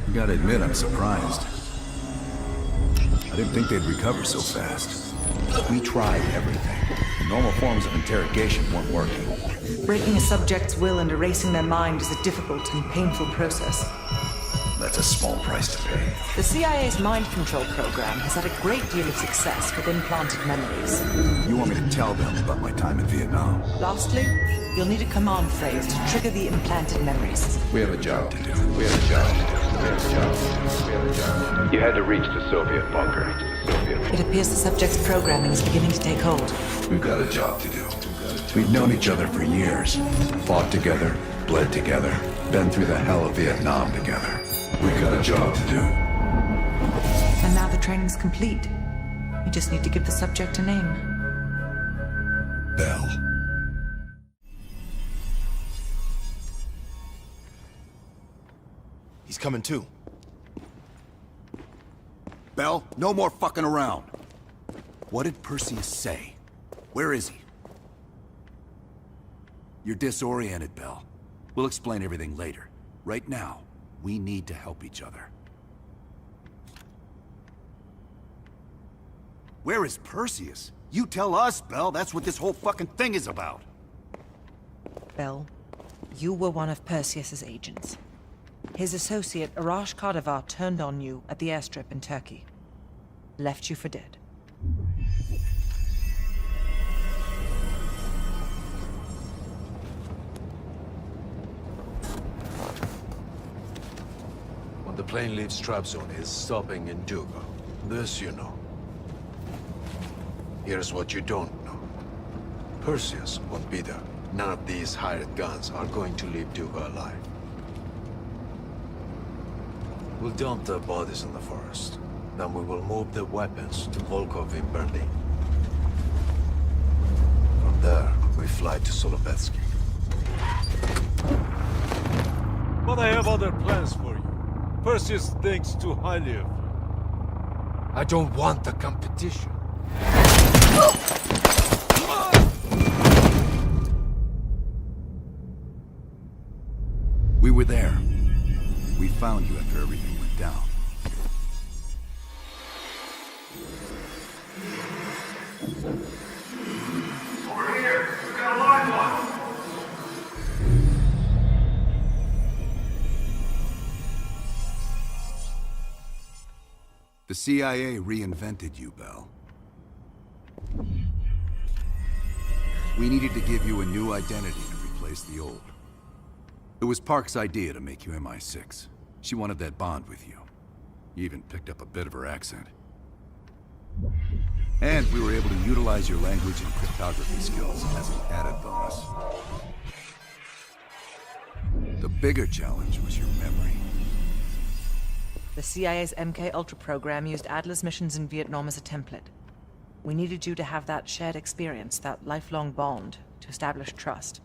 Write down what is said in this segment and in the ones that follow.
You gotta admit, I'm surprised. I didn't think they'd recover so fast. We tried everything. Normal forms of interrogation weren't working. Breaking a subject's will and erasing their mind is a difficult and painful process. That's a small price to pay. The CIA's mind control program has had a great deal of success with implanted memories. You want me to tell them about my time in Vietnam? Lastly, you'll need a command phrase to trigger the implanted memories. We have a job to do. We have a job to do. We have a job to do. We have a job to do. You had to reach the Soviet bunker. It appears the subject's programming is beginning to take hold. We've got a job to do. We've known each other for years. Fought together, bled together, been through the hell of Vietnam together. We've got a job to do. And now the training's complete. You just need to give the subject a name. Bell. He's coming too. Bell, no more fucking around. What did Perseus say? Where is he? You're disoriented, Bell. We'll explain everything later. Right now, we need to help each other. Where is Perseus? You tell us, Bell. That's what this whole fucking thing is about. Bell, you were one of Perseus's agents. His associate, Arash Kardavar, turned on you at the airstrip in Turkey. Left you for dead. When the plane leaves Trabzon, it's stopping in Duga. This you know. Here's what you don't know. Perseus won't be there. None of these hired guns are going to leave Duga alive. We'll dump their bodies in the forest. Then we will move the weapons to Volkov in Berlin. From there, we fly to Solovetsky. But I have other plans for you. Perseus thinks too highly of you. I don't want the competition. We were there. We found you after everything went down. Over here. We've got a live one. The CIA reinvented you, Bell. We needed to give you a new identity to replace the old. It was Park's idea to make you MI6. She wanted that bond with you. You even picked up a bit of her accent. And we were able to utilize your language and cryptography skills as an added bonus. The bigger challenge was your memory. The CIA's MK-Ultra program used Adler's missions in Vietnam as a template. We needed you to have that shared experience, that lifelong bond, to establish trust.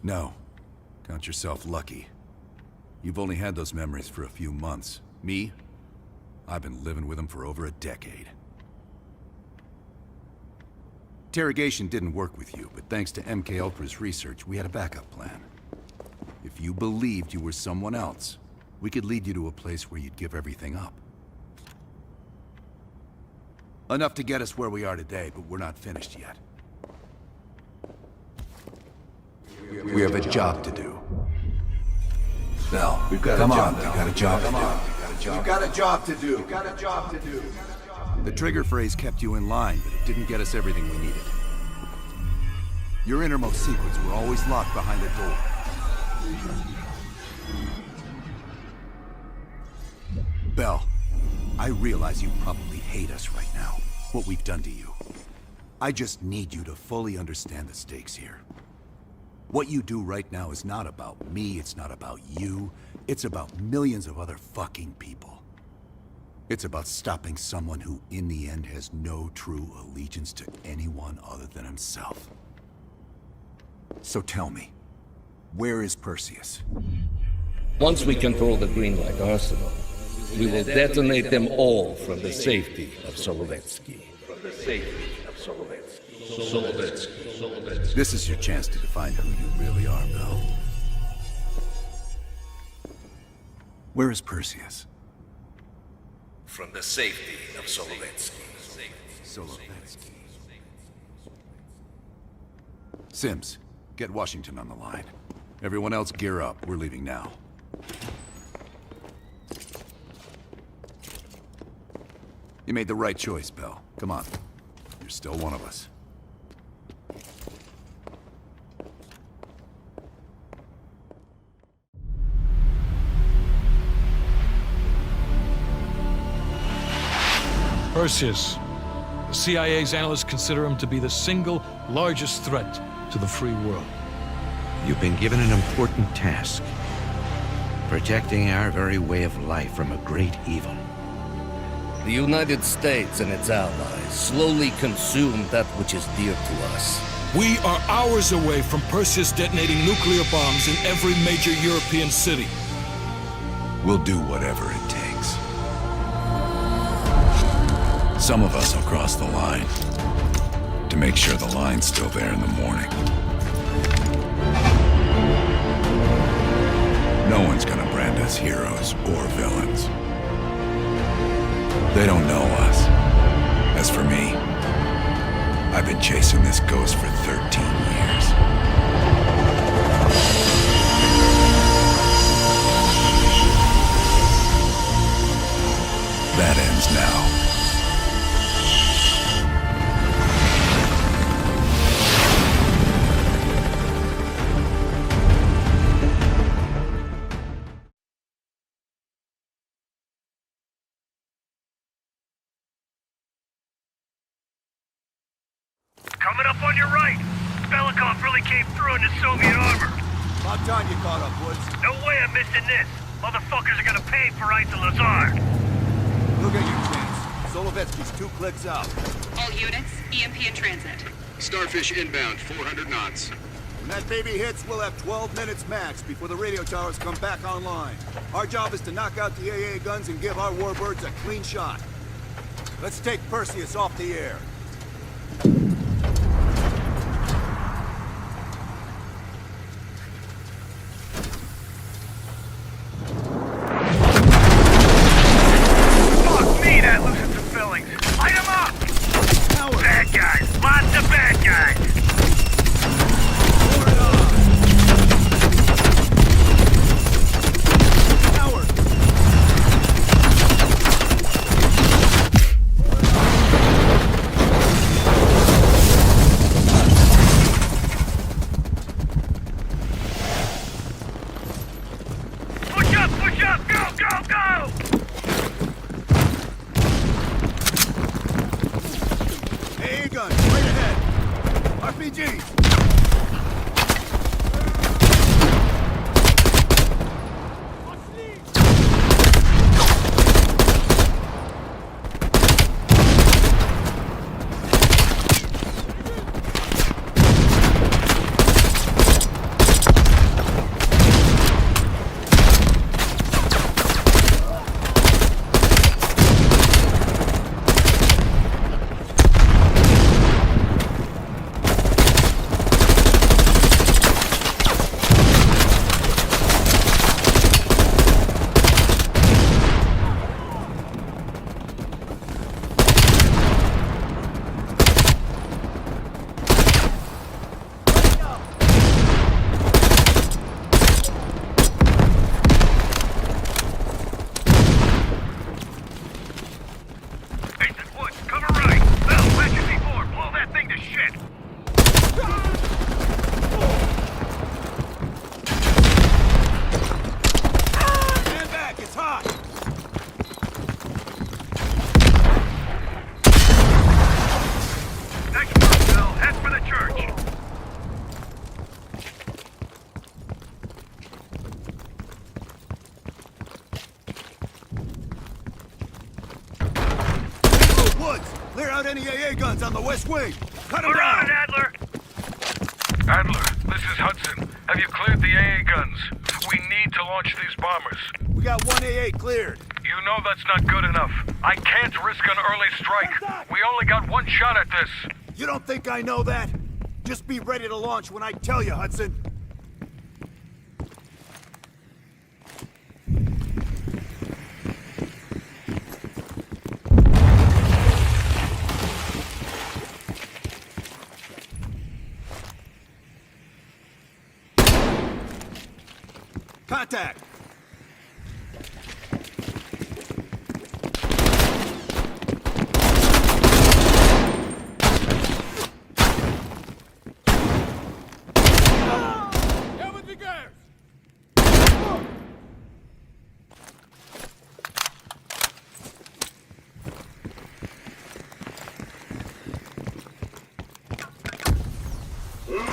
No. Count yourself lucky. You've only had those memories for a few months. Me? I've been living with them for over a decade. Interrogation didn't work with you, but thanks to MK-Ultra's research, we had a backup plan. If you believed you were someone else, we could lead you to a place where you'd give everything up. Enough to get us where we are today, but we're not finished yet. We have a job to do. Bell, we've got a job. We've got a job to do. We've got a job to do. We've got a job to do. The trigger phrase kept you in line, but it didn't get us everything we needed. Your innermost secrets were always locked behind a door. Bell, I realize you probably hate us right now, what we've done to you. I just need you to fully understand the stakes here. What you do right now is not about me, it's not about you, it's about millions of other fucking people. It's about stopping someone who, in the end, has no true allegiance to anyone other than himself. So tell me, Where is Perseus? Once we control the Greenlight Arsenal, we will detonate them all from the safety of Solovetsky. This is your chance to define who you really are, Bell. Where is Perseus? From the safety of Solovetsky. Solovetsky. Sims, get Washington on the line. Everyone else gear up. We're leaving now. You made the right choice, Bell. Come on. You're still one of us. Perseus. The CIA's analysts consider him to be the single largest threat to the free world. You've been given an important task. Protecting our very way of life from a great evil. The United States and its allies slowly consume that which is dear to us. We are hours away from Perseus detonating nuclear bombs in every major European city. We'll do whatever it takes. Some of us will cross the line to make sure the line's still there in the morning. No one's gonna brand us heroes or villains. They don't know us. As for me, I've been chasing this ghost for 13 years. That ends now. Coming up on your right. Belikov really came through in the Soviet armor. About time you caught up, Woods. No way I'm missing this. Motherfuckers are gonna pay for right to Lazard. Look at your chance. Solovetsky's 2 clicks out. All units, EMP in transit. Starfish inbound, 400 knots. When that baby hits, we'll have 12 minutes max before the radio towers come back online. Our job is to knock out the AA guns and give our warbirds a clean shot. Let's take Perseus off the air. Fuck me, that loosened some fillings. Light 'em up! Bad guys. Lots of bad guys. Push up! Go, go, go! AA guns, right ahead. RPG. Clear out any AA guns on the west wing. Cut them We're on down. it, Adler. Adler, this is Hudson. Have you cleared the AA guns? We need to launch these bombers. We got one AA cleared. You know that's not good enough. I can't risk an early strike. We only got one shot at this. You don't think I know that? Just be ready to launch when I tell you, Hudson. Contact! Ah,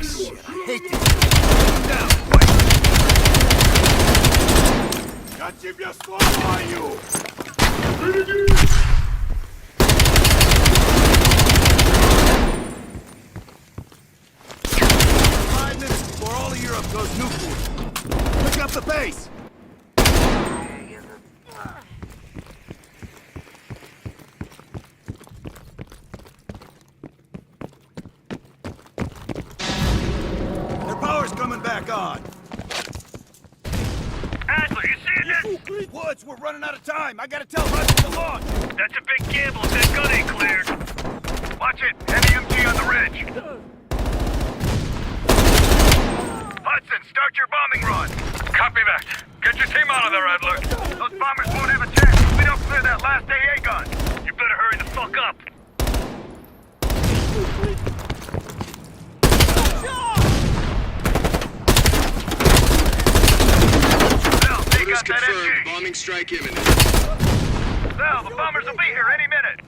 shit, I hate this. Down, quick! Я тебя сломаю! Five minutes before all of Europe goes nuclear. Pick up the pace! Their power's coming back on. Adler, you seeing this? Woods, we're running out of time. I gotta tell Hudson to launch. That's a big gamble if that gun ain't cleared. Watch it. Heavy MG on the ridge. Hudson, start your bombing run. Copy that. Get your team out of there, Adler. Those bombers won't have a chance if we don't clear that last AA gun. You better hurry the fuck up. Well, they got that MG. Bombing strike imminent. Well, the bombers will be here any minute.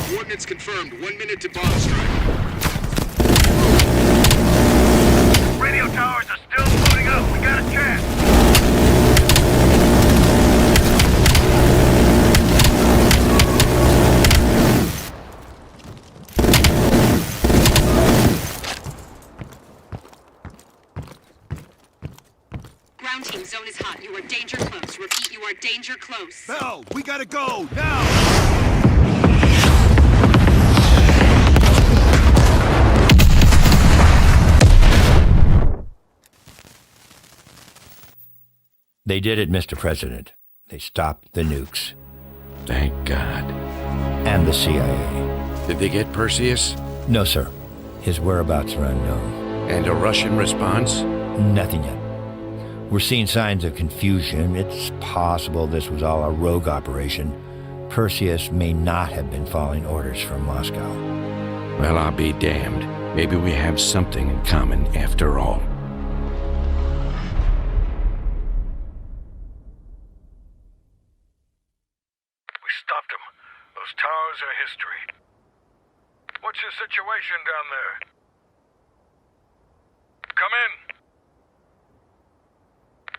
Coordinates confirmed. 1 minute to bomb strike. Radio towers are still floating up. We got a chance. Ground team, zone is hot. You are danger close. Repeat, you are danger close. Bell, we gotta go, now! They did it, Mr. President. They stopped the nukes. Thank God. And the CIA. Did they get Perseus? No, sir. His whereabouts are unknown. And a Russian response? Nothing yet. We're seeing signs of confusion. It's possible this was all a rogue operation. Perseus may not have been following orders from Moscow. Well, I'll be damned. Maybe we have something in common after all. Stopped them. Those towers are history. What's your situation down there? Come in.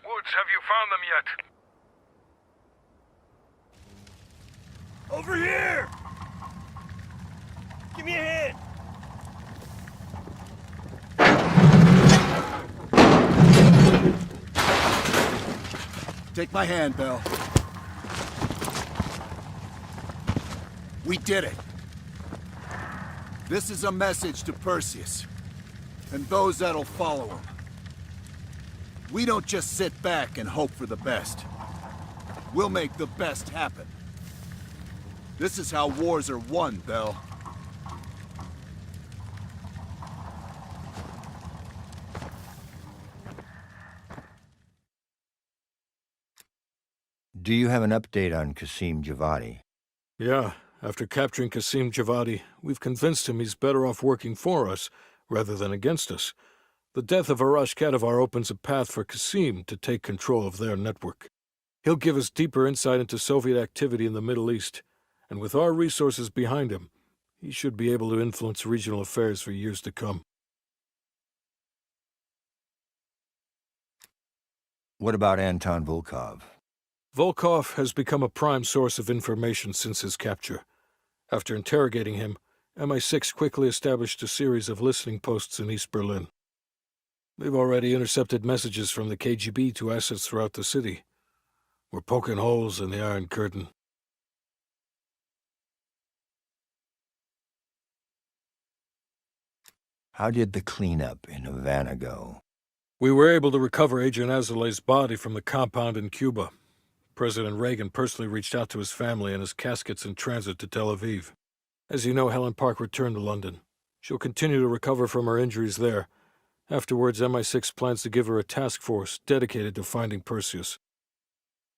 Woods, have you found them yet? Over here! Give me a hand! Take my hand, Bell. We did it. This is a message to Perseus, and those that'll follow him. We don't just sit back and hope for the best. We'll make the best happen. This is how wars are won, Bell. Do you have an update on Qasim Javadi? Yeah, after capturing Qasim Javadi, we've convinced him he's better off working for us rather than against us. The death of Arash Kadivar opens a path for Qasim to take control of their network. He'll give us deeper insight into Soviet activity in the Middle East. and with our resources behind him, he should be able to influence regional affairs for years to come. What about Anton Volkov? Volkov has become a prime source of information since his capture. After interrogating him, MI6 quickly established a series of listening posts in East Berlin. They've already intercepted messages from the KGB to assets throughout the city. We're poking holes in the Iron Curtain. How did the cleanup in Havana go? We were able to recover Agent Azoulay's body from the compound in Cuba. President Reagan personally reached out to his family, and his casket's in transit to Tel Aviv. As you know, Helen Park returned to London. She'll continue to recover from her injuries there. Afterwards, MI6 plans to give her a task force dedicated to finding Perseus.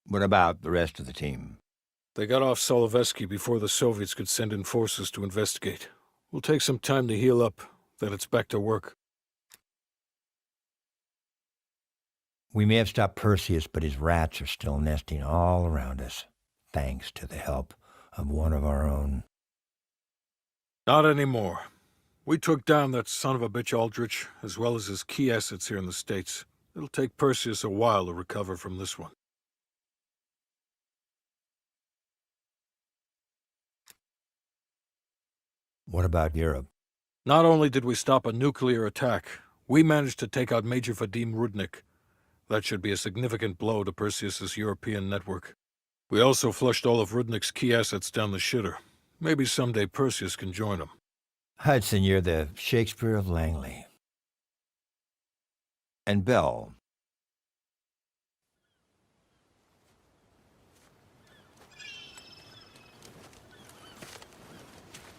What about the rest of the team? They got off Solovetsky before the Soviets could send in forces to investigate. We'll take some time to heal up, then it's back to work. We may have stopped Perseus, but his rats are still nesting all around us, thanks to the help of one of our own. Not anymore. We took down that son of a bitch Aldrich, as well as his key assets here in the States. It'll take Perseus a while to recover from this one. What about Europe? Not only did we stop a nuclear attack, we managed to take out Major Vadim Rudnik. That should be a significant blow to Perseus's European network. We also flushed all of Rudnik's key assets down the shitter. Maybe someday Perseus can join him. Hudson, you're the Shakespeare of Langley. And Bell.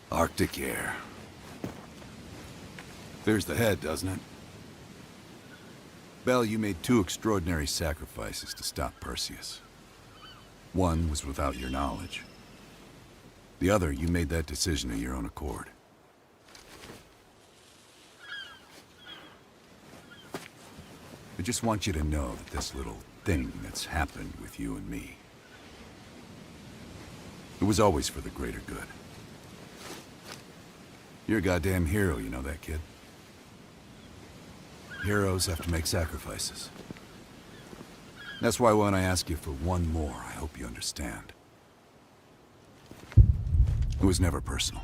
Arctic air. There's the head, doesn't it? Bell, you made 2 extraordinary sacrifices to stop Perseus. One was without your knowledge. The other, you made that decision of your own accord. I just want you to know that this little thing that's happened with you and me, it was always for the greater good. You're a goddamn hero, you know that, kid? Heroes have to make sacrifices. That's why when I ask you for one more, I hope you understand. It was never personal.